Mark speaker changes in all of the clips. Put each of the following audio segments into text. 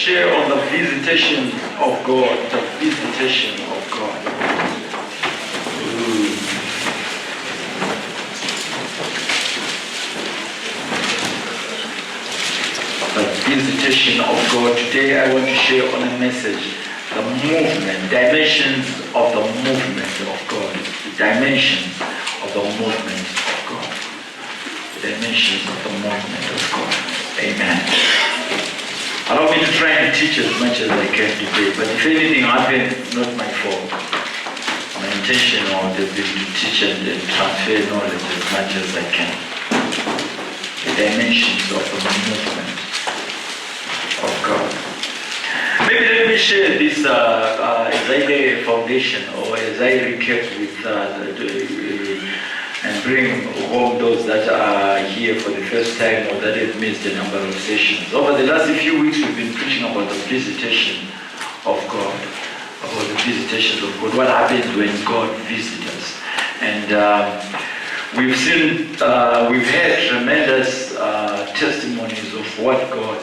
Speaker 1: share on the visitation of God, the visitation of God. The visitation of God. Today I want to share on a message, the movement, dimensions of the movement of God. The dimensions of the movement of God. The dimensions of the movement of God. Amen. Allow me to try and teach as much as I can today, but if anything happens, it's not my fault. My intention has been to teach and transfer knowledge as much as I can. The dimensions of the movement of God. Maybe let me share this as I lay a foundation, or as I recap with and bring home those that are here for the first time or that have missed a number of sessions. Over the last few weeks, we've been preaching about the visitation of God, about the visitations of God. What happens when God visits us? And we've seen, we've had tremendous testimonies of what God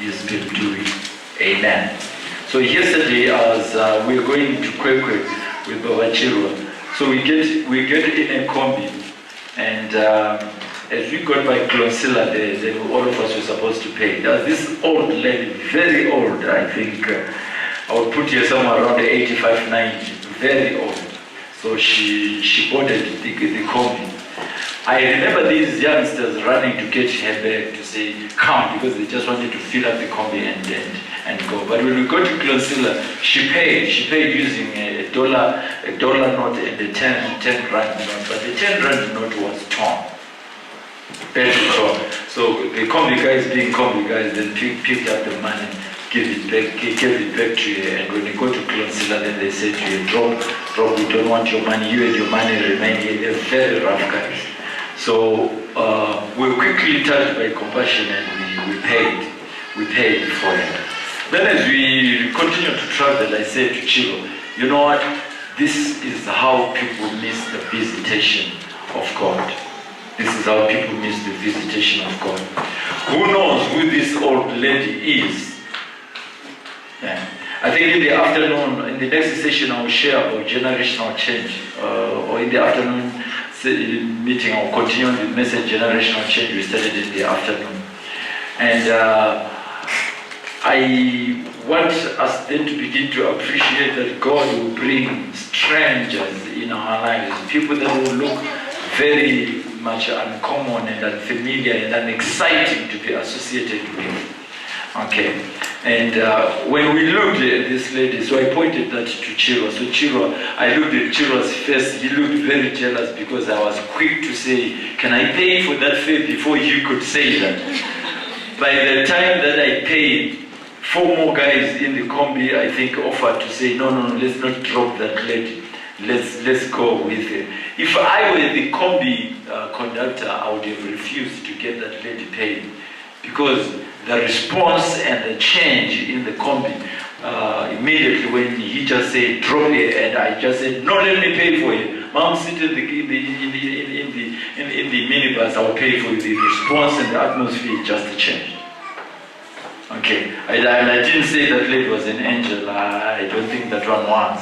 Speaker 1: is been doing. Amen. So yesterday, as we were going to Kwekwe with Baba Chirwa, so we get in a combi, and as we got by Clonsilla, then all of us were supposed to pay. There's this old lady, very old, I think, I would put here somewhere around 85, 90, very old. So she boarded the combi. I remember these youngsters running to get her bag to say, come, because they just wanted to fill up the combi and go. But when we got to Clonsilla, she paid using a dollar note and a 10 rand note, but the 10 rand note was torn. So the combi guys, being combi guys, then picked up the money, gave it back to her, and when you go to Clonsilla, then they said to her, drop, we don't want your money, you and your money remain here. They're very rough guys. So we were quickly touched by compassion, and we paid for it. Then as we continued to travel, I said to Chilo, you know what? This is how people miss the visitation of God. This is how people miss the visitation of God. Who knows who this old lady is? Yeah. I think in the afternoon, in the next session, I will share about generational change. Or in the afternoon meeting, I will continue the message, generational change. We started in the afternoon. And I want us then to begin to appreciate that God will bring strangers in our lives, people that will look very much uncommon and unfamiliar and unexciting to be associated with. Okay, and when we looked at this lady, so I pointed that to Chirwa. So Chirwa, I looked at Chirwa's face, he looked very jealous because I was quick to say, can I pay for that fare before you could say that? By the time that I paid, 4 more guys in the combi, I think, offered to say, no, let's not drop that lady. Let's go with her. If I were the combi conductor, I would have refused to get that lady paid, because the response and the change in the combi, immediately when he just said, drop her, and I just said, no, let me pay for you. Mom, sit in the minibus, I'll pay for you. The response and the atmosphere just changed. Okay, I didn't say that lady was an angel. I don't think that one was.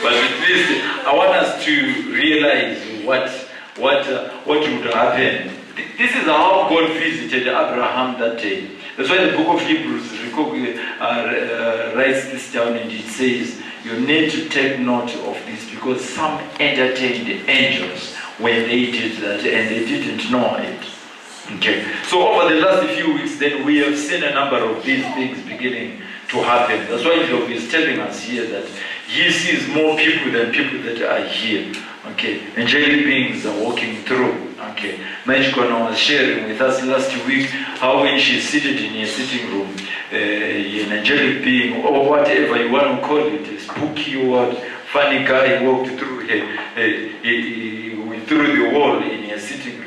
Speaker 1: But at least I want us to realize what would happen. This is how God visited Abraham that day. That's why the book of Hebrews writes this down, and it says, you need to take note of this, because some entertained angels when they did that, and they didn't know it. Okay, so over the last few weeks, then we have seen a number of these things beginning to happen. That's why Job is telling us here that he sees more people than people that are here. Okay, angelic beings are walking through. Okay, Majikwana was sharing with us last week how when she's seated in her sitting room, an angelic being, or whatever you want to call it, a spooky word, funny guy walked through through the wall in her sitting room.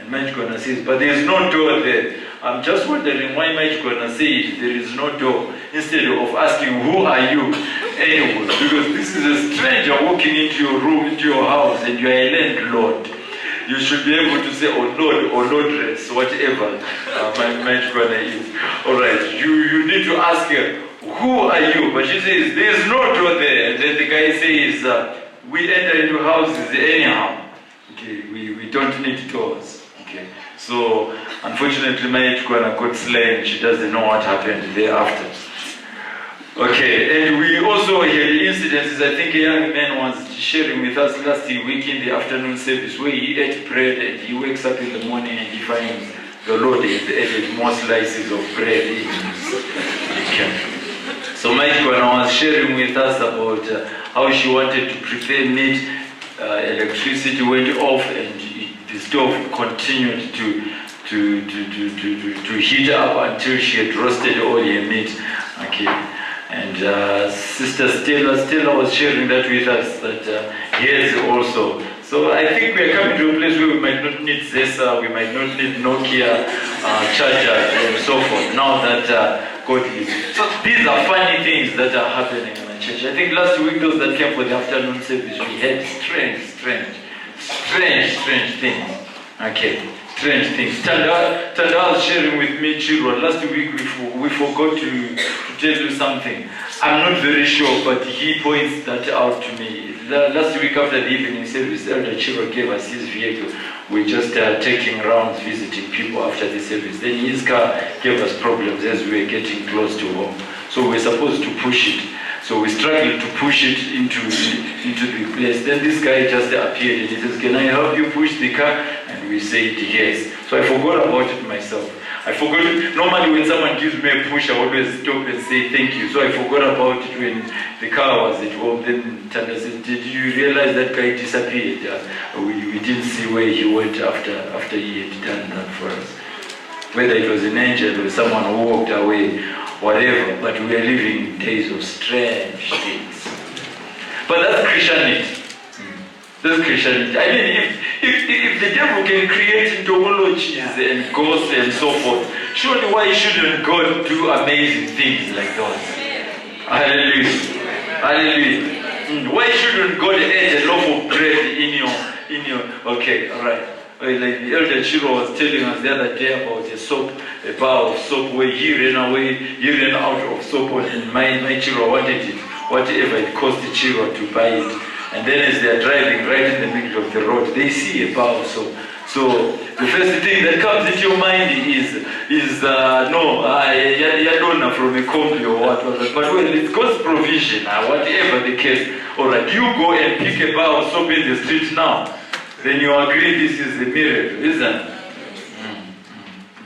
Speaker 1: Majikwana says, but there is no door there. I'm just wondering why Majikwana said there is no door, instead of asking, who are you anyway? Because this is a stranger walking into your room, into your house, and you are a landlord. You should be able to say, oh Lord, or Lordress, whatever my Chikwana is. Alright, you need to ask her, who are you? But she says, there's no door there. And then the guy says, we enter into houses anyhow. Okay, we don't need doors. Okay, so unfortunately my Chikwana got slain. She doesn't know what happened thereafter. Okay, and we also had incidences. I think a young man was sharing with us last week in the afternoon service where he ate bread and he wakes up in the morning and he finds the Lord has added more slices of bread in his camp. So my Chikwana was sharing with us about how she wanted to prepare meat. Electricity went off and the stove continued to heat up until she had roasted all her meat. Okay, and Sister Stella was sharing that with us, that here's also. So I think we are coming to a place where we might not need Zesa, we might not need Nokia chargers and so forth. Now that God is. So these are funny things that are happening in the church. I think last week those that came for the afternoon service, we had strange things. Okay, strange things. Tanda was sharing with me, children. Last week we forgot to tell you something. I'm not very sure, but he points that out to me. Last week after the evening service, Elder Chiro gave us his vehicle. We just taking rounds visiting people after the service. Then his car gave us problems as we were getting close to home. So we're supposed to push it. So we struggled to push it into the place. Then this guy just appeared and he says, can I help you push the car? And we said yes. So I forgot about it myself. I forgot it. Normally when someone gives me a push, I always stop and say thank you. So I forgot about it when the car was at home. Then Tanda said, did you realize that guy disappeared? We didn't see where he went after he had done that for us. Whether it was an angel or someone who walked away, whatever. But we are living in days of strange things. But that's Christianity. That's Christianity. I mean, if the devil can create entomologies and ghosts and so forth, surely why shouldn't God do amazing things like those? Hallelujah. Hallelujah. Why shouldn't God add a loaf of bread in your okay, alright. Like the Elder Chiro was telling us the other day about a bar of soap where he ran out of soap, and my Chiro wanted it, whatever it cost the Chiro to buy it. And then as they are driving right in the middle of the road, they see a bar of soap. So the first thing that comes into your mind is Yadona from a combi or whatever. But when it's God's provision, whatever the case, alright, you go and pick a bar of soap in the street now. Then you agree this is a miracle, isn't it?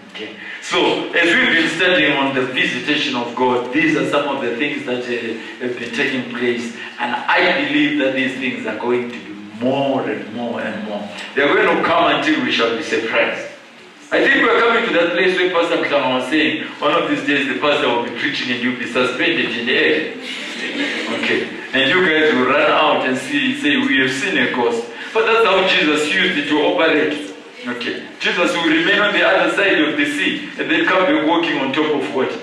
Speaker 1: Okay. So, as we've been studying on the visitation of God, these are some of the things that have been taking place, and I believe that these things are going to be more and more and more. They are going to come until we shall be surprised. I think we are coming to that place where Pastor Mutama was saying, one of these days the pastor will be preaching and you'll be suspended in the air. Okay. And you guys will run out and say, we have seen a ghost. But that's how Jesus used it to operate. Okay. Jesus will remain on the other side of the sea and then come back walking on top of water.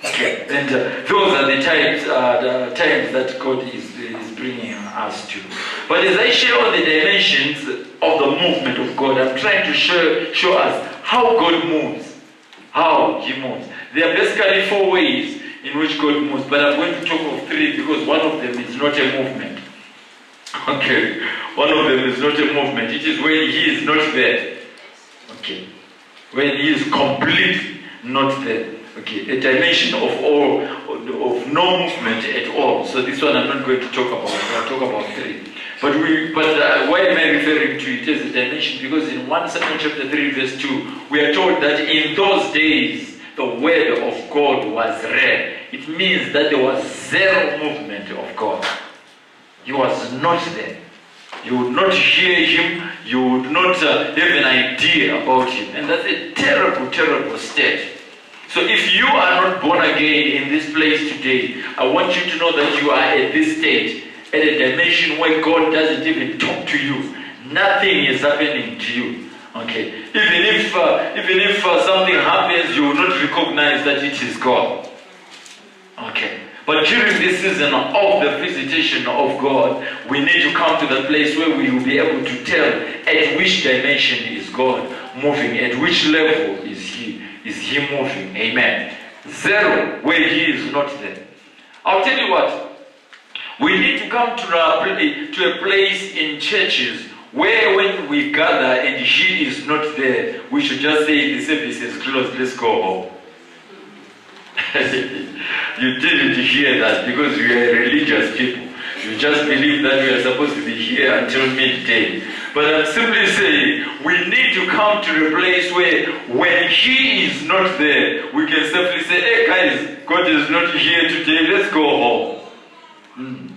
Speaker 1: Okay. And those are the times that God is bringing us to. But as I share on the dimensions of the movement of God, I'm trying to show us how God moves. How He moves. There are basically 4 ways in which God moves, but I'm going to talk of 3 because one of them is not a movement. Okay, one of them is not a movement. It is when He is not there. Okay, when He is completely not there. Okay, a dimension of no movement at all. So this one I'm not going to talk about. I'll talk about 3. But why am I referring to it as a dimension? Because in 1 Samuel chapter 3 verse 2, we are told that in those days the word of God was rare. It means that there was zero movement of God. He was not there. You would not hear Him. You would not have an idea about Him. And that's a terrible, terrible state. So if you are not born again in this place today, I want you to know that you are at this stage, at a dimension where God doesn't even talk to you. Nothing is happening to you. Okay. Even if something happens, you will not recognize that it is God. Okay. But during this season of the visitation of God, we need to come to the place where we will be able to tell at which dimension is God moving, at which level is He moving. Amen. 0, where He is not there. I'll tell you what, we need to come to a place in churches where when we gather and He is not there, we should just say the service is closed, let's go home. You didn't hear that because we are religious people. You just believe that we are supposed to be here until midday. But I'm simply saying we need to come to a place where when He is not there, we can simply say, hey guys, God is not here today, let's go home.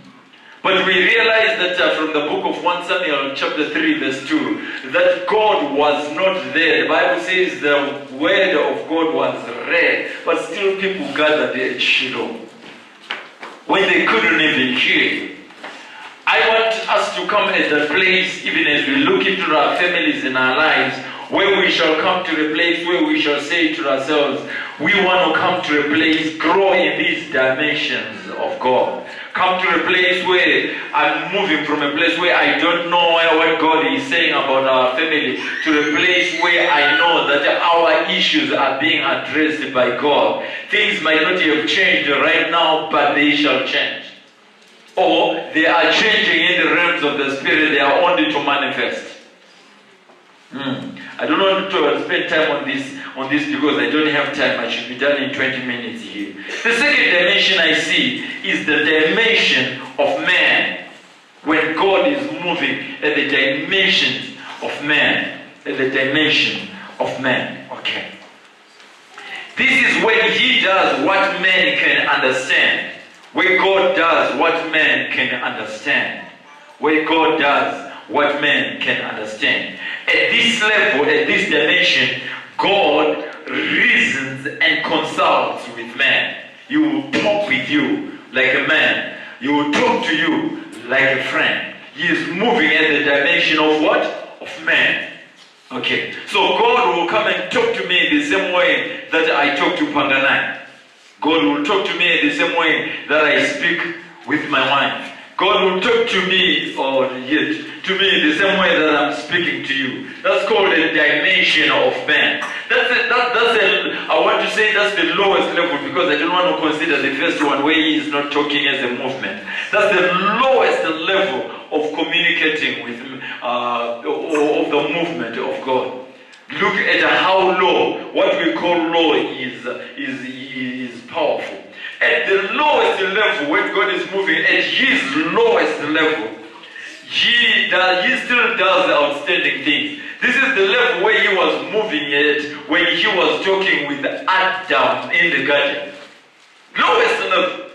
Speaker 1: But we realize that from the book of 1 Samuel chapter 3 verse 2, that God was not there. The Bible says the word of God was rare, but still people gathered at Shiloh when they couldn't even hear. I want us to come at the place, even as we look into our families and our lives, where we shall come to a place where we shall say to ourselves, we want to come to a place, grow in these dimensions of God. Come to a place where I'm moving from a place where I don't know what God is saying about our family to a place where I know that our issues are being addressed by God. Things might not have changed right now, but they shall change. Or they are changing in the realms of the Spirit, they are only to manifest. I don't want to spend time on this because I don't have time. I should be done in 20 minutes here. The second dimension I see is the dimension of man. When God is moving at the dimension of man. At the dimension of man. Okay. This is when He does what man can understand. Where God does what man can understand. Where God does what man can understand. At this level, at this dimension, God reasons and consults with man. He will talk with you like a man. He will talk to you like a friend. He is moving at the dimension of what? Of man. Okay. So God will come and talk to me the same way that I talk to Panganai. God will talk to me the same way that I speak with my wife. God will talk to me, the same way that I'm speaking to you. That's called a dimension of man. I want to say that's the lowest level because I don't want to consider the first one where He is not talking as a movement. That's the lowest level of communicating with of the movement of God. Look at how low, what we call low is powerful. At the lowest level, when God is moving, at His lowest level, He still does outstanding things. This is the level where He was moving at when He was talking with Adam in the garden. Lowest level.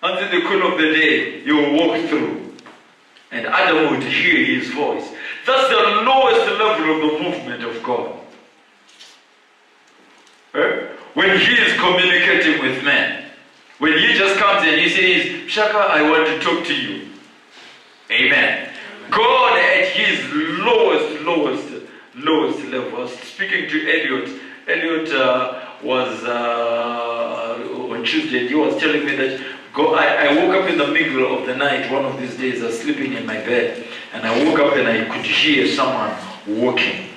Speaker 1: Until the cool of the day, He will walk through. And Adam would hear His voice. That's the lowest level of the movement of God. When He is communicating with man. When He just comes and He says, Shaka, I want to talk to you. Amen. God at His lowest level. I was speaking to Elliot. Elliot was on Tuesday. He was telling me that I woke up in the middle of the night. One of these days I was sleeping in my bed. And I woke up and I could hear someone walking.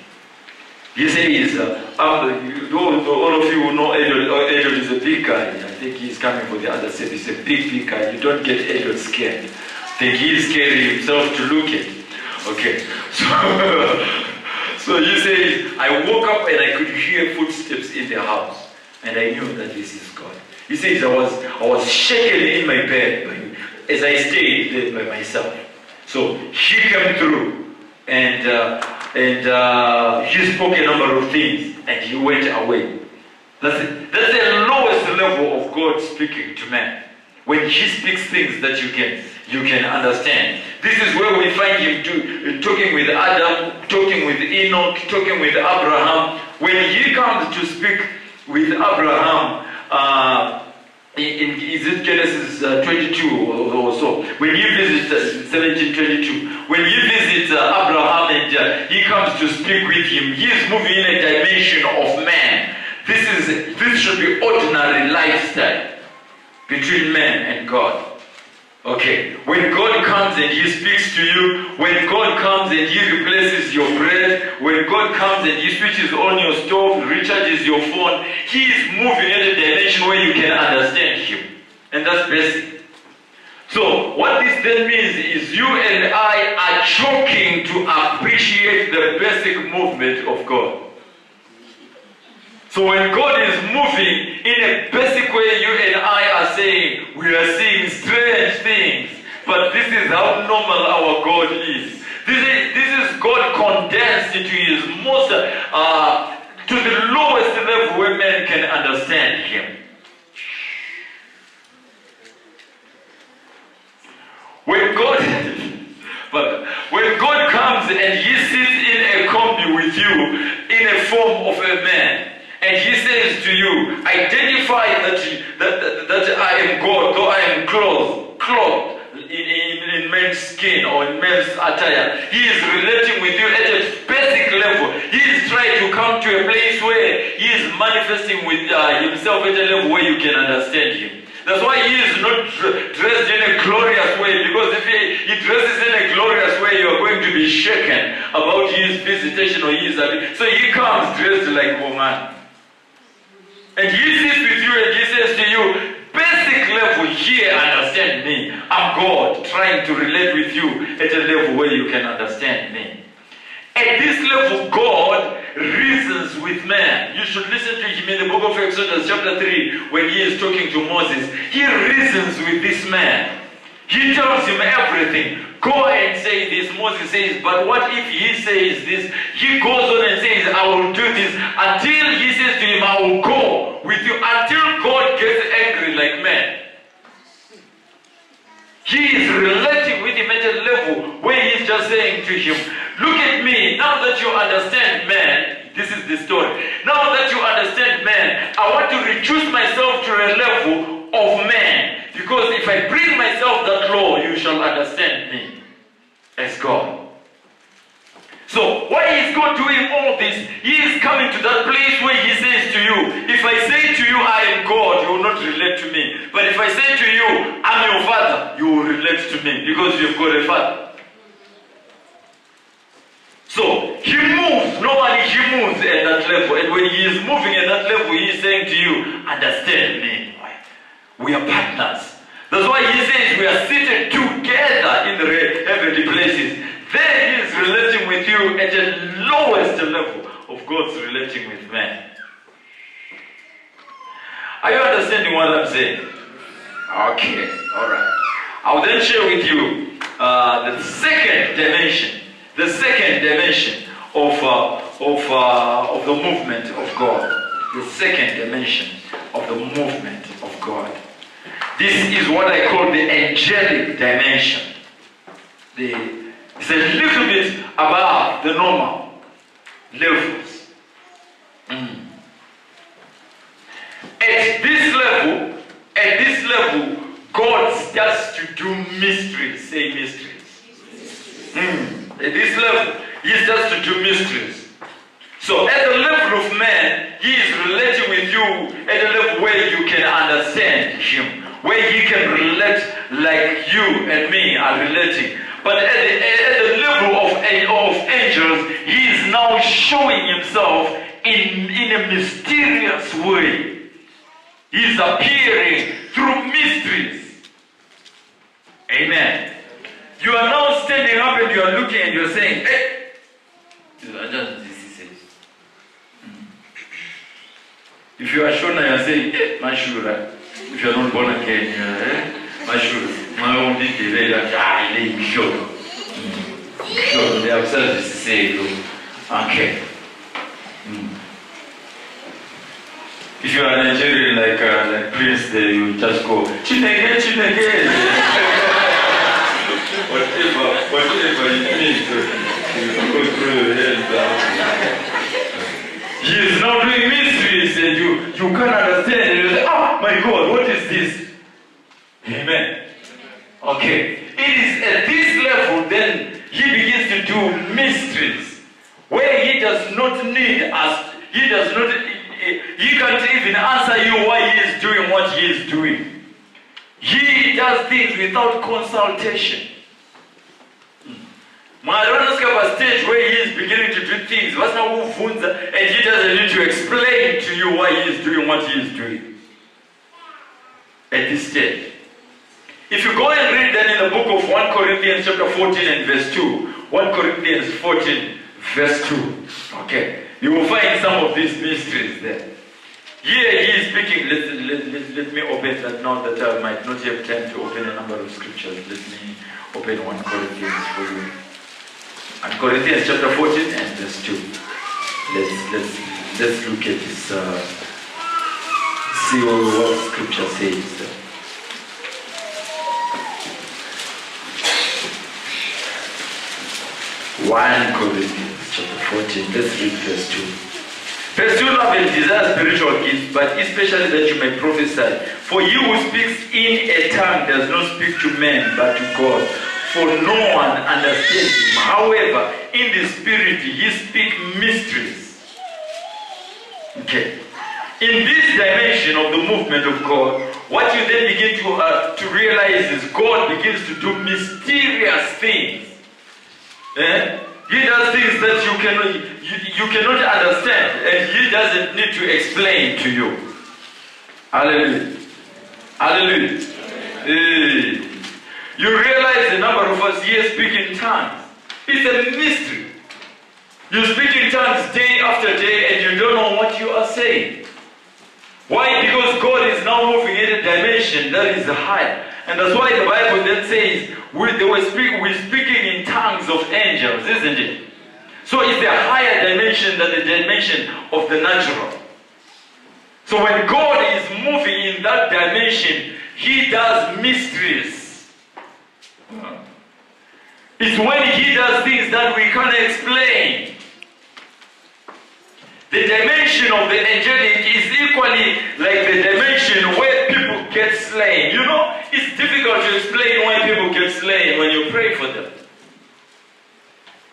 Speaker 1: He says, all of you who know Elliot is a big guy. I think he's coming for the other service. He's a big guy. You don't get Elliot scared. I think he's scared himself to look at. Okay. So he says, I woke up and I could hear footsteps in the house. And I knew that this is God. He says, I was shaken in my bed as I stayed there by myself. So he came through and he spoke a number of things and he went away. That's the lowest level of God speaking to man. When He speaks things that you can understand. This is where we find Him talking with Adam, talking with Enoch, talking with Abraham. When He comes to speak with Abraham, is it Genesis 22 or so? When He visits 17:22, when He visits Abraham and He comes to speak with him, He is moving in a dimension of man. This should be ordinary lifestyle. between man and God. Okay, when God comes and He speaks to you, when God comes and He replaces your bread, when God comes and He switches on your stove, recharges your phone, He is moving in a dimension where you can understand Him. And that's basic. So, what this then means is you and I are choking to appreciate the basic movement of God. So when God is moving in a basic way, you and I are saying, we are seeing strange things. But this is how normal our God is. This is God condensed into His most, to the lowest level where man can understand Him. When God comes and He sits in a combi with you in a form of a man, and He says to you, identify that I am God, though I am clothed in men's skin or in men's attire. He is relating with you at a basic level. He is trying to come to a place where He is manifesting with Himself at a level where you can understand Him. That's why He is not dressed in a glorious way, because if he dresses in a glorious way, you are going to be shaken about His visitation or His ability. So He comes dressed like a woman. And He sits with you and He says to you, basic level here, understand me. I'm God, trying to relate with you at a level where you can understand me. At this level, God reasons with man. You should listen to Him in the book of Exodus chapter 3 when He is talking to Moses. He reasons with this man. He tells him everything. Go and say this. Moses says, but what if he says this? He goes on and says, I will do this. Until he says to him, I will go with you. Until God gets angry like man. He is relating with him at a level where he's just saying to him, look at me. Now that you understand man, this is the story. Now that you understand man, I want to reduce myself to a level of man. Because if I bring myself that low, you shall understand me as God. So, why is God doing all this? He is coming to that place where He says to you, if I say to you, I am God, you will not relate to me. But if I say to you, I'm your father, you will relate to me because you've got a father. So, He moves. Normally He moves at that level. And when He is moving at that level, He is saying to you, understand me. We are partners. That's why He says we are seated together in the heavenly places. Then He is relating with you at the lowest level of God's relating with man. Are you understanding what I'm saying? Okay, alright. I'll then share with you the second dimension. The second dimension of the movement of God. The second dimension of the movement of God. This is what I call the angelic dimension. It's a little bit above the normal levels. At this level, God starts to do mysteries. Say mysteries. At this level, He starts to do mysteries. So at the level of man, He is relating with you at a level where you can understand Him, where He can relate like you and me are relating. But at the level of angels, He is now showing Himself in a mysterious way. He is appearing through mysteries. Amen. You are now standing up and you are looking and you are saying, hey, if you are Shona, you are saying, hey, Mashura. If you are not born again, you are, hey, Mashura. My own did the way that I lay sure. Sure, they have said this to say, okay. If you are Nigerian like Prince, there you just go, Chineke, Chineke. whatever it means, you go through your head. He is now doing mysteries and you can't understand. And you say, oh my God, what is this? Amen. Okay. It is at this level then He begins to do mysteries where He does not need us. He can't even answer you why He is doing what He is doing. He does things without consultation. Mwaronasika stage where he is beginning to do things, and he doesn't need to explain to you why he is doing what he is doing. At this stage. If you go and read then in the book of 1 Corinthians chapter 14 and verse 2, 1 Corinthians 14 verse 2, okay, you will find some of these mysteries there. Here he is speaking, let me open that now that I might not have time to open a number of scriptures. Let me open 1 Corinthians for you. 1 Corinthians chapter 14 and verse 2. Let's look at this, see what scripture says. 1 Corinthians chapter 14, let's read verse 2. Pursue love and desire spiritual gifts, but especially that you may prophesy. For he who speaks in a tongue does not speak to men, but to God. For no one understands him. However, in the spirit he speaks mysteries. Okay. In this dimension of the movement of God, what you then begin to realize is God begins to do mysterious things. He does things that you cannot understand, and he doesn't need to explain to you. Hallelujah. Hallelujah. You realize the number of us here speak in tongues. It's a mystery. You speak in tongues day after day and you don't know what you are saying. Why? Because God is now moving in a dimension that is higher. And that's why the Bible then says we're speaking in tongues of angels, isn't it? So it's a higher dimension than the dimension of the natural. So when God is moving in that dimension, he does mysteries. It's when he does things that we can't explain. The dimension of the angelic is equally like the dimension where people get slain. You know, it's difficult to explain why people get slain when you pray for them.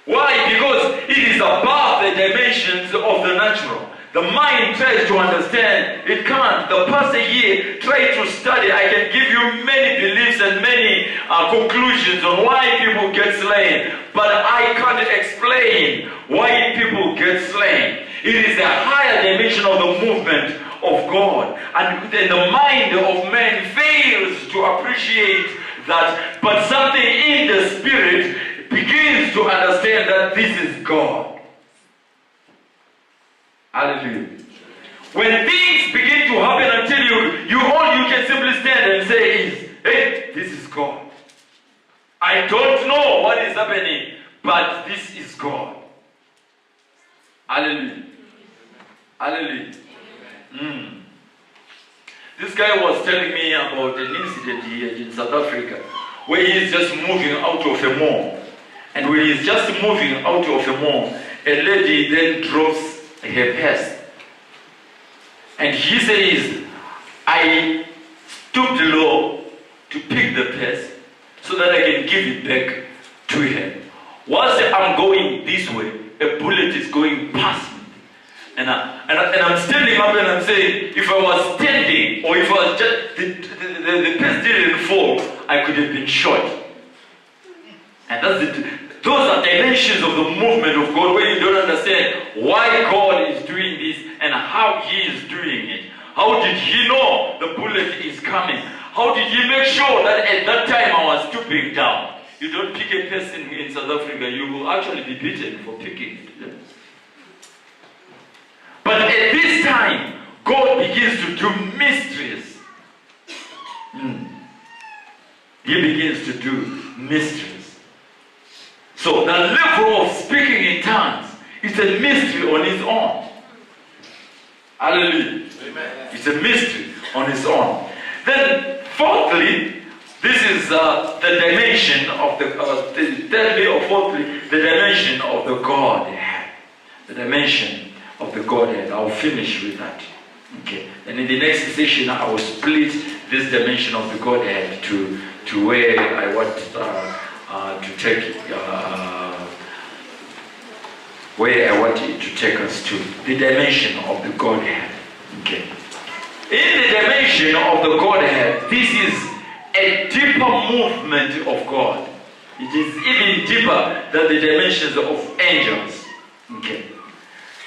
Speaker 1: Why? Because it is above the dimensions of the natural. The mind tries to understand, it can't. The pastor here tries to study. I can give you many beliefs and many conclusions on why people get slain, but I can't explain why people get slain. It is a higher dimension of the movement of God, and the mind of man fails to appreciate that, but something in the spirit begins to understand that this is God. Hallelujah. When things begin to happen until all you can simply stand and say is, hey, this is God. I don't know what is happening, but this is God. Hallelujah. Hallelujah. This guy was telling me about an incident here in South Africa where he is just moving out of a mall. And when he's just moving out of a mall, a lady then drops her purse. And he says, I stooped low to pick the purse so that I can give it back to her. Whilst I'm going this way, a bullet is going past me. And I'm standing up and I'm saying, if I was standing, or if I was just, the purse didn't fall, I could have been shot. And those are dimensions of the movement of God where you don't understand why God is doing this and how he is doing it. How did he know the bullet is coming? How did he make sure that at that time I was stooping down? You don't pick a person in South Africa, you will actually be beaten for picking it. But at this time, God begins to do mysteries. He begins to do mysteries. So the level of speaking in tongues is a mystery on its own. Hallelujah. Amen. It's a mystery on its own. Then fourthly, this is the dimension of thirdly or fourthly, the dimension of the Godhead. The dimension of the Godhead. I'll finish with that. Okay. And in the next session, I will split this dimension of the Godhead to where I want to take where I want it to take us to. The dimension of the Godhead. Okay. In the dimension of the Godhead, this is a deeper movement of God. It is even deeper than the dimensions of angels. Okay.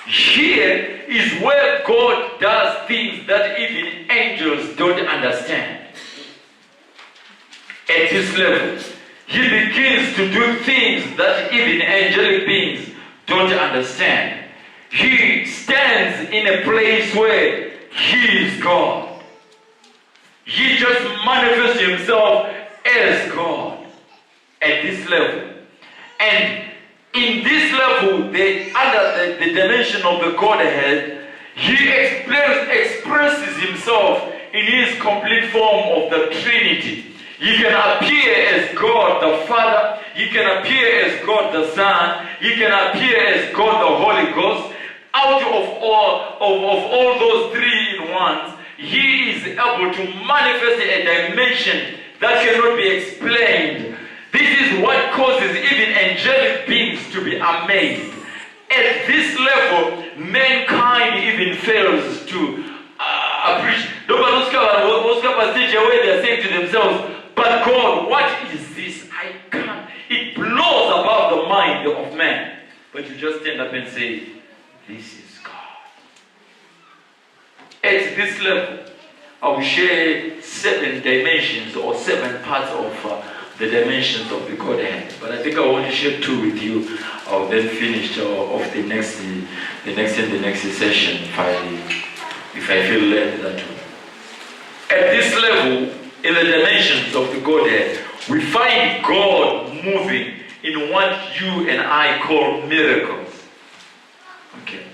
Speaker 1: Here is where God does things that even angels don't understand. At this level, He begins to do things that even angelic beings don't understand. He stands in a place where He is God. He just manifests Himself as God at this level. And in this level, under the dimension of the Godhead, He expresses Himself in His complete form of the Trinity. He can appear as God the Father, He can appear as God the Son, He can appear as God the Holy Ghost. Out of all those three in one, He is able to manifest a dimension that cannot be explained. This is what causes even angelic beings to be amazed. At this level, mankind even fails to appreciate. Where they are saying to themselves, but God, what is this? I can't. It blows above the mind of man. But you just stand up and say, this is God. At this level, I will share 7 dimensions or 7 parts of the dimensions of the Godhead. But I think I want to share 2 with you. I'll then finish off the next session if I feel led that way. At this level, in the dimensions of the Godhead, we find God moving in what you and I call miracles. Okay.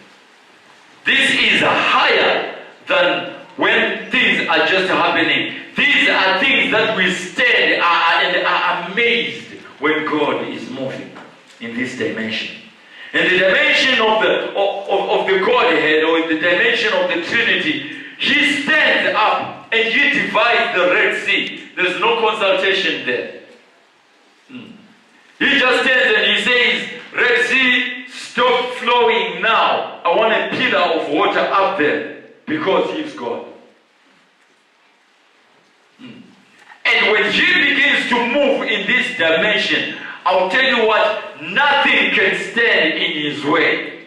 Speaker 1: This is higher than when things are just happening. These are things that we stand and are amazed when God is moving in this dimension. In the dimension of the Godhead, or in the dimension of the Trinity, He stands up and He divides the Red Sea. There's no consultation there. He just stands and He says, Red Sea, stop flowing now. I want a pillar of water up there, because He's God. And when He begins to move in this dimension, I'll tell you what, nothing can stand in His way.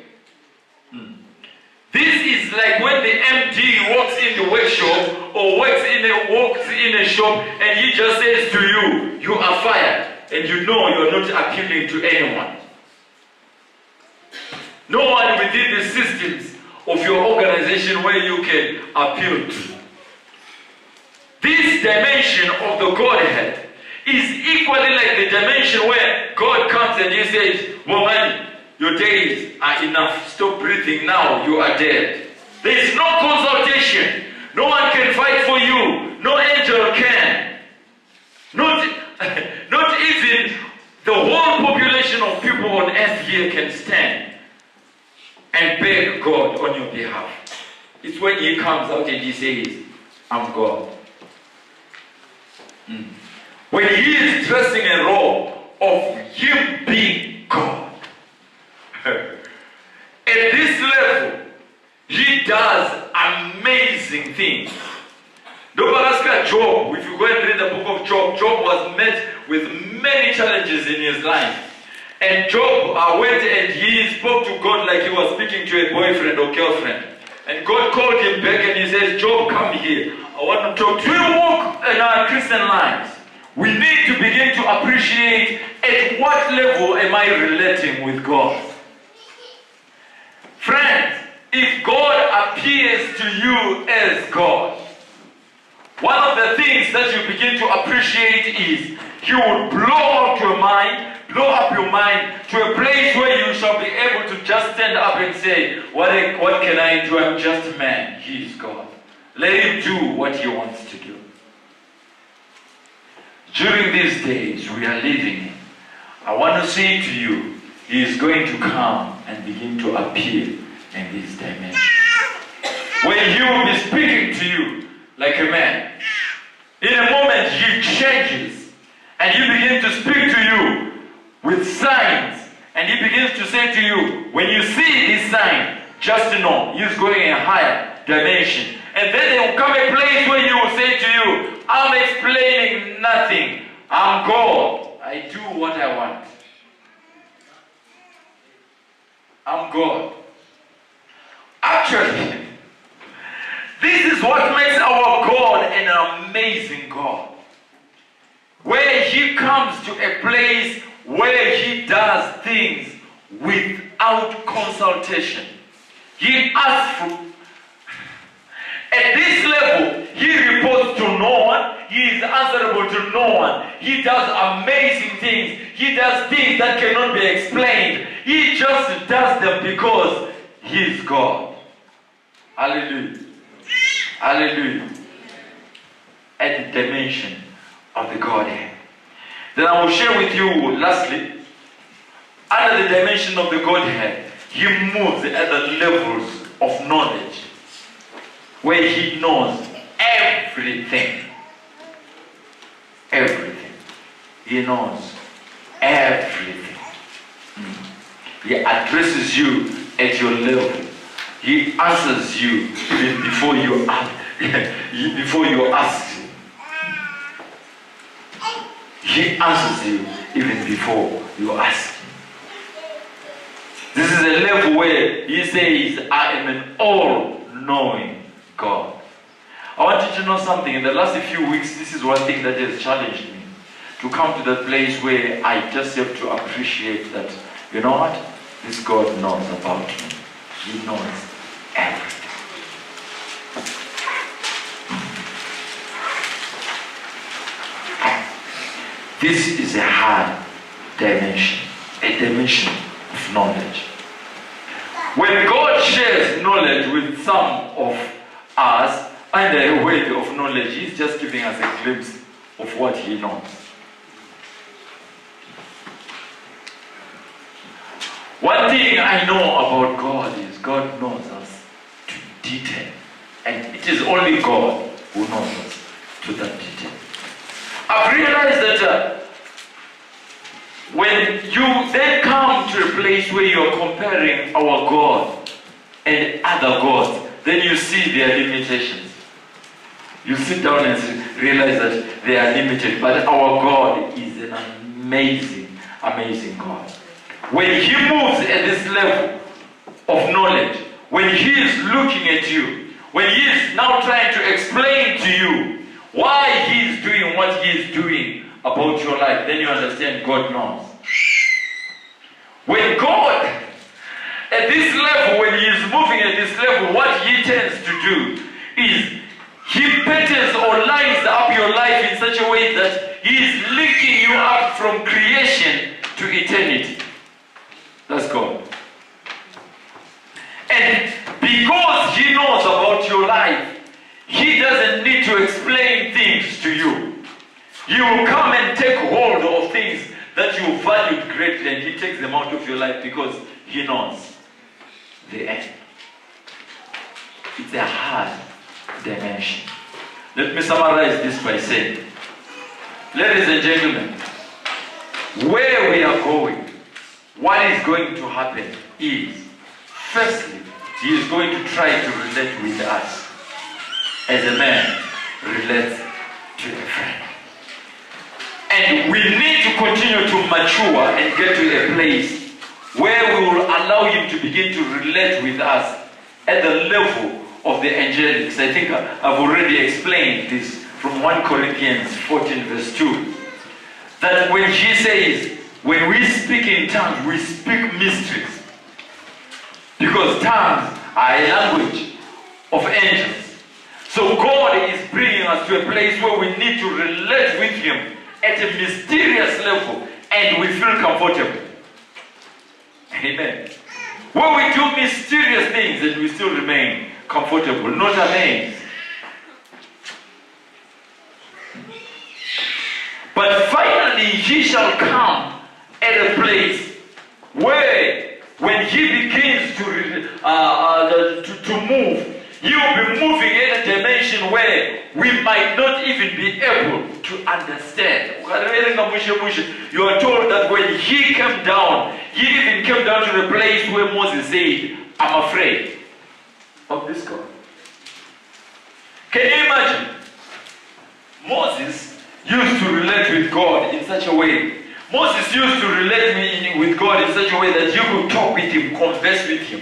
Speaker 1: This is like when the MD walks in the workshop or walks in a shop, and he just says to you, you are fired, and you know you are not appealing to anyone. No one within the systems of your organization where you can appeal to. This dimension of the Godhead is equally like the dimension where God comes and He says, woman, your days are enough. Stop breathing now. You are dead. There is no consultation. No one can fight for you. No angel can. Not even the whole population of people on earth here can stand and beg God on your behalf. It's when He comes out and He says, I'm God. When He is dressing a robe of Him being God. At this level, He does amazing things. Don't ask Job. If you go and read the book of Job, Job was met with many challenges in his life. And Job went and he spoke to God like he was speaking to a boyfriend or girlfriend. And God called him back and He says, Job, come here. I want to talk to you. We walk in our Christian lives. We need to begin to appreciate at what level am I relating with God. Friends, if God appears to you as God, one of the things that you begin to appreciate is He will blow up your mind to a place where you shall be able to just stand up and say, what can I do? I'm just a man. He is God. Let Him do what He wants to do. During these days we are living in, I want to say to you, He is going to come and begin to appear in this dimension. When He will be speaking to you like a man, in a moment He changes and He begins to speak to you with signs, and He begins to say to you, when you see this sign, just know He's going in a higher dimension. And And then there will come a place where He will say to you, I'm explaining nothing. I'm God. I do what I want. I'm God. Actually, this is what makes our God an amazing God. Where He comes to a place where He does things without consultation. He asks for. At this level, He reports to no one. He is answerable to no one. He does amazing things. He does things that cannot be explained. He just does them because He is God. Hallelujah. Hallelujah. At the dimension of the Godhead. Then I will share with you, lastly, under the dimension of the Godhead, He moves at the levels of knowledge, where He knows everything. Everything. He knows everything. He addresses you at your level. He answers you even before you ask. Before you ask. He answers you even before you ask. This is a level where He says, I am an all-knowing God. I want you to know something. In the last few weeks, this is one thing that has challenged me. To come to that place where I just have to appreciate that, you know what? This God knows about me. He knows everything. This is a hard dimension. A dimension of knowledge. When God shares knowledge with some of us, under a weight of knowledge, He's just giving us a glimpse of what He knows. One thing I know about God is God knows us to detail. And it is only God who knows us to that detail. I've realized that when you then come to a place where you're comparing our God and other gods, then you see their limitations. You sit down and realize that they are limited, but our God is an amazing, amazing God. When He moves at this level of knowledge, when He is looking at you, when He is now trying to explain to you why He is doing what He is doing about your life, then you understand God knows. When God, at this level, when He is moving at this level, what He tends to do is He patterns or lines up your life in such a way that He is linking you up from creation to eternity. That's God. And because He knows about your life, He doesn't need to explain things to you. He will come and take hold of things that you valued greatly, and He takes them out of your life because He knows the end. It's a hard dimension. Let me summarize this by saying, ladies and gentlemen, where we are going, what is going to happen is, firstly, He is going to try to relate with us as a man relates to a friend. And we need to continue to mature and get to a place where we will allow Him to begin to relate with us at the level of the angelics. I think I've already explained this from 1 Corinthians 14 verse 2. That when He says, when we speak in tongues, we speak mysteries. Because tongues are a language of angels. So God is bringing us to a place where we need to relate with Him at a mysterious level, and we feel comfortable. Amen. Where we do mysterious things and we still remain comfortable, not amazed. But finally He shall come at a place where, when He begins to move, He will be moving in a dimension where we might not even be able to understand. You are told that when He came down, He even came down to the place where Moses said, I'm afraid of this God. Can you imagine? Moses used to relate with God in such a way. Moses used to relate with God in such a way that you could talk with him, converse with him.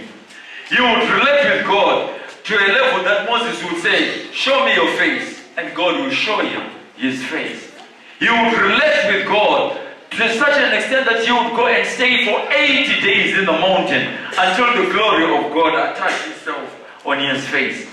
Speaker 1: You would relate with God to a level that Moses would say, show me your face, and God will show you his face. You would relate with God to such an extent that you would go and stay for 80 days in the mountain until the glory of God attached itself on his face.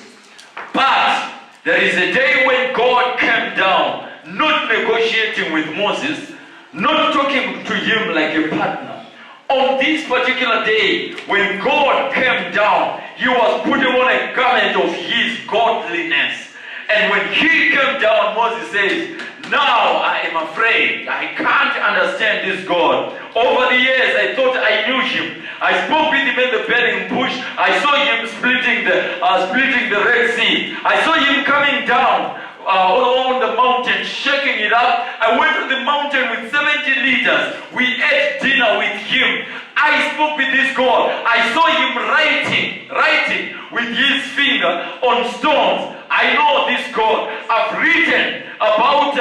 Speaker 1: But there is a day when God came down, not negotiating with Moses, not talking to him like a partner. On this particular day, when God came down, he was putting on a garment of his godliness. And when he came down, Moses says, now I am afraid. I can't understand this God. Over the years, I thought I knew him. I spoke with him in the burning bush. I saw him splitting the Red Sea. I saw him coming down on the mountain, shaking it up. I went to the mountain with 70 leaders. We ate dinner with him. I spoke with this God. I saw him writing with his finger on stones. I know this God. I've written about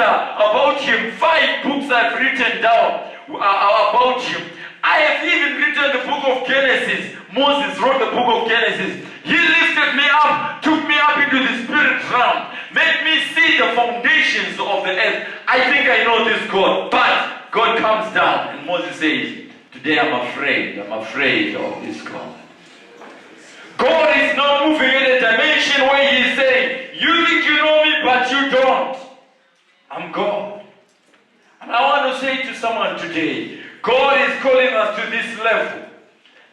Speaker 1: him. 5 books I've written down about him. I have even written the book of Genesis. Moses wrote the book of Genesis. He lifted me up, took me up into the spirit realm, made me see the foundations of the earth. I think I know this God. But God comes down and Moses says, today I'm afraid of this God. God is not moving in a dimension where he is saying, you think you know me, but you don't. I'm God. And I want to say to someone today, God is calling us to this level.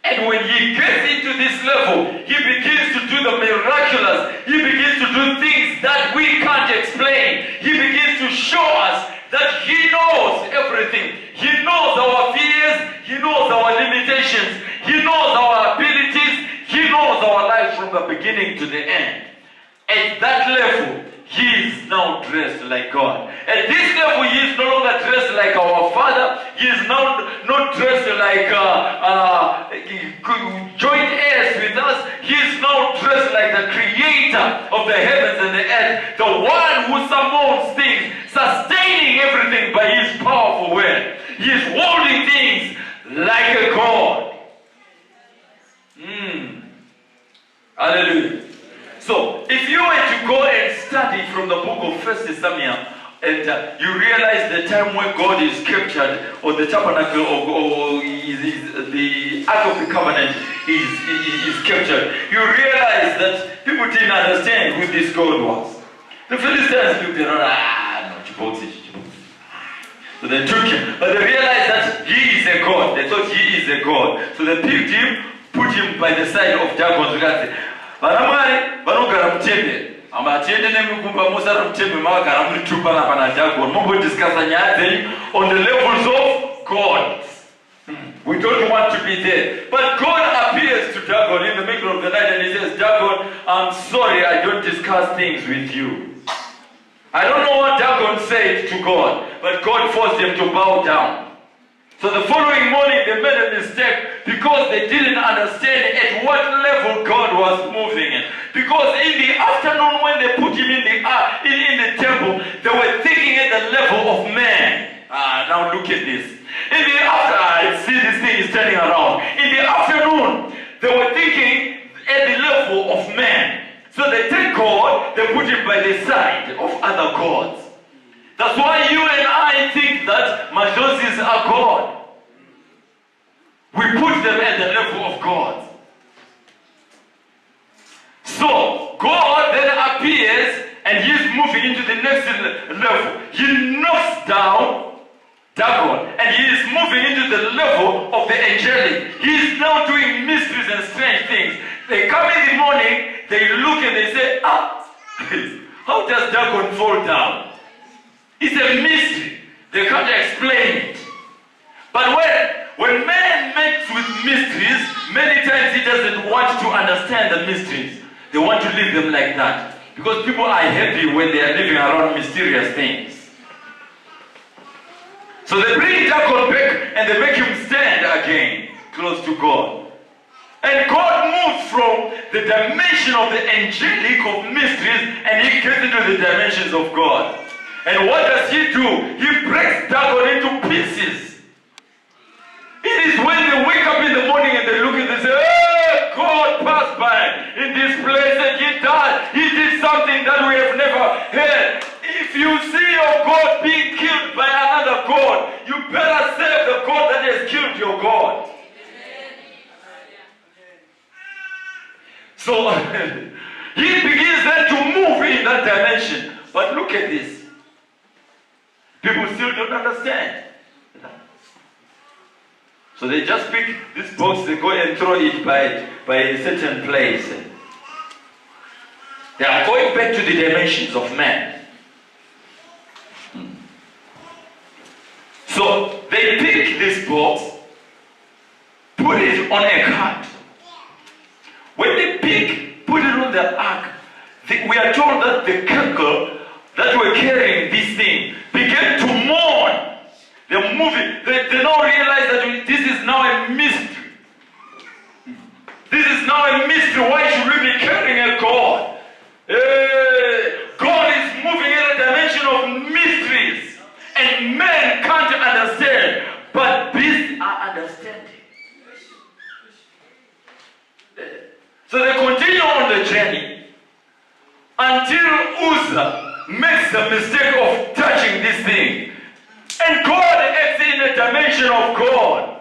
Speaker 1: And when he gets into this level, he begins to do the miraculous. He begins to do things that we can't explain. He begins to show us that he knows everything. He knows our fears. He knows our limitations. He knows our abilities. He knows our lives from the beginning to the end. At that level, he is now dressed like God. At this level, he is no longer dressed like our Father. He is now not dressed like joint heirs with us. He is now dressed like the creator of the heavens and the earth, the one who summons things, sustaining everything by his powerful word. He is holding things like a God. Hallelujah. So, if you were to go and study from the book of 1 Samuel, and you realize the time when God is captured, or the tabernacle, or the Ark of the Covenant is captured, you realize that people didn't understand who this God was. The Philistines looked around, so they took him, but they realized that he is a God. They thought he is a God. So they picked him, put him by the side of Dagon. Vanamwari vanogara mutembe amatiende nemigumba musara mutembe magara muri tupana pana Dagon mumbodiscussa nyaya dzenyu on the levels of God. We don't want to be there, but God appears to Dagon in the middle of the night and he says, Dagon, I'm sorry, I don't discuss things with you. I don't know what Dagon said to God, but God forced them to bow down. So the following morning they made a mistake because they didn't understand at what level God was moving in. Because in the afternoon when they put him in the temple, they were thinking at the level of man. Now look at this. In the afternoon, see this thing is turning around. In the afternoon, they were thinking at the level of man. So they take God, they put him by the side of other gods. That's why you and I think that Moses are God. We put them at the level of God. So, God then appears and he's moving into the next level. He knocks down Dagon and he is moving into the level of the angelic. He is now doing mysteries and strange things. They come in the morning, they look and they say, how does Dagon fall down? It's a mystery. They can't explain it. But when man makes with mysteries, many times he doesn't want to understand the mysteries. They want to leave them like that. Because people are happy when they are living around mysterious things. So they bring Dagon back and they make him stand again close to God.
Speaker 2: And God moves from the dimension of the angelic of mysteries and he gets into the dimensions of God. And what does he do? He breaks Dagon into pieces. It is when they wake up in the morning and they look at it and say, "Oh, God passed by in this place and he died. He did something that we have never heard." If you see your God being killed by another God, you better serve the God that has killed your God. So he begins then to move in that dimension. But look at this. People still don't understand. So they just pick this box, they go and throw it by a certain place. They are going back to the dimensions of man. So they pick this box, put it on a cart. When they put it on the ark, we are told that the cattle that were carrying this thing began to mourn. They're moving. They now realize that this is now a mystery. This is now a mystery. Why should we be carrying a God? God is moving in a dimension of mysteries. And men can't understand. But beasts are understanding. So they continue on the journey until Uzzah makes the mistake of touching this thing. And God acts in the dimension of God.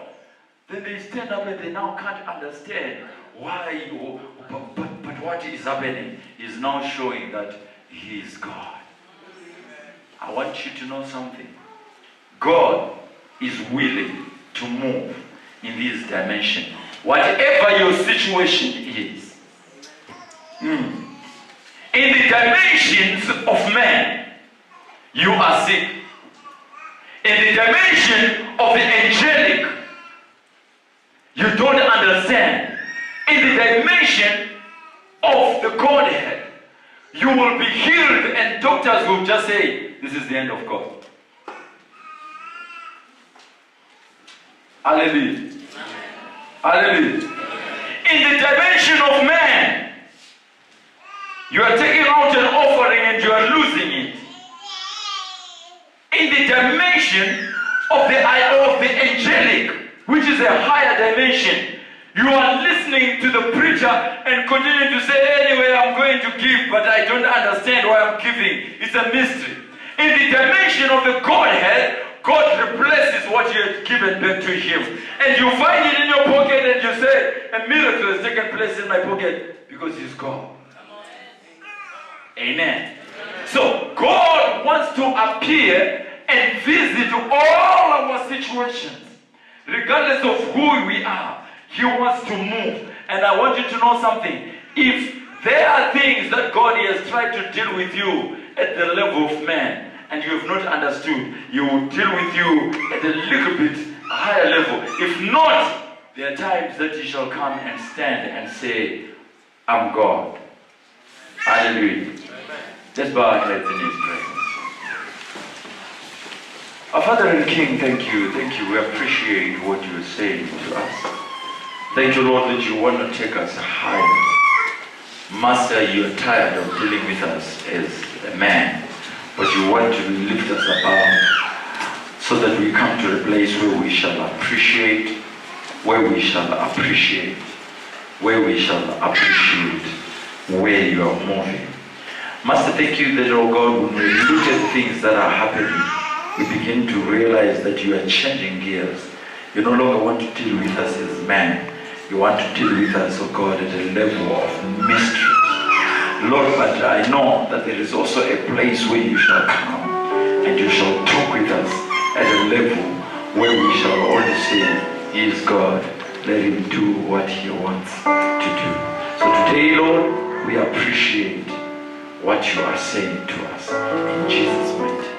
Speaker 2: Then they stand up and they now can't understand why, but what is happening is now showing that He is God. I want you to know something. God is willing to move in this dimension. Whatever your situation is. In the dimensions of man, you are sick. In the dimension of the angelic, you don't understand. In the dimension of the Godhead, you will be healed and doctors will just say, this is the end of God. Hallelujah. Hallelujah. In the dimension of man, you are taking out an offering and you are losing it. In the dimension of the angelic, which is a higher dimension, you are listening to the preacher and continuing to say, anyway, I'm going to give, but I don't understand why I'm giving. It's a mystery. In the dimension of the Godhead, God replaces what you had given back to Him. And you find it in your pocket and you say, a miracle has taken place in my pocket because He's God. Amen. So God wants to appear and visit all our situations. Regardless of who we are, He wants to move. And I want you to know something. If there are things that God has tried to deal with you at the level of man, and you have not understood, He will deal with you at a little bit higher level. If not, there are times that He shall come and stand and say, I'm God. Hallelujah. Let's bow our heads in His presence. Our Father and King, thank you. Thank you. We appreciate what you are saying to us. Thank you, Lord, that you want to take us higher. Master, you are tired of dealing with us as a man, but you want to lift us above so that we come to a place where we shall appreciate, where we shall appreciate where you are moving. Master, thank you that, oh God, when we look at things that are happening, we begin to realize that you are changing gears. You no longer want to deal with us as man. You want to deal with us, oh God, at a level of mystery. Lord, but I know that there is also a place where you shall come and you shall talk with us at a level where we shall only say, He is God. Let Him do what He wants to do. So today, Lord, we appreciate what you are saying to us. In Jesus' mighty name.